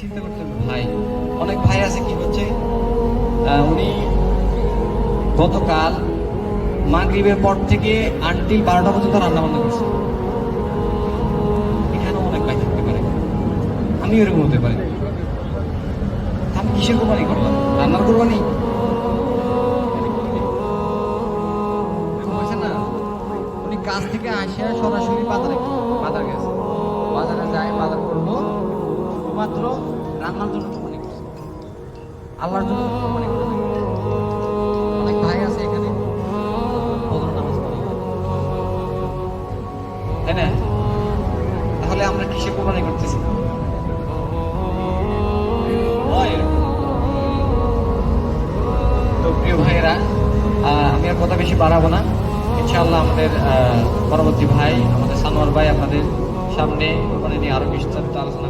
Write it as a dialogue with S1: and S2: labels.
S1: চিন্তা করতে হবে ভাই, অনেক ভাই আছে কি হচ্ছে, উনি গতকাল মাগরিবের পর থেকে আনটিল 12টা পর্যন্ত রান্না বান্না করছে। এখানেও অনেক ভাই থাকতে পারে, আমি এরকম হতে পারি। আমি কিসের কোরবানি করলাম? রান্নার কোরবানি? এরকম হয়েছে না, উনি কাজ থেকে আসে সরাসরি বাজার গেছে, বাজারে যায়, বাজার করলো, শুধুমাত্র রান্নার জন্য কোরবানি করছে, আল্লাহর জন্য কোরবানি করে নাই। অনেক ভাই আছে এখানে ফজর নামাজ পড়ে, তাই না? তাহলে আমরা কিসে কোরবানি করতেছি? হয় এরকম। তো প্রিয় ভাইয়েরা, আমি আর কথা বেশি বাড়াবো না। ইনশাআল্লাহ আমাদের পরবর্তী ভাই, আমাদের সানোয়ার ভাই আপনাদের সামনে কোরবানি নিয়ে আরো বিস্তারিত আলোচনা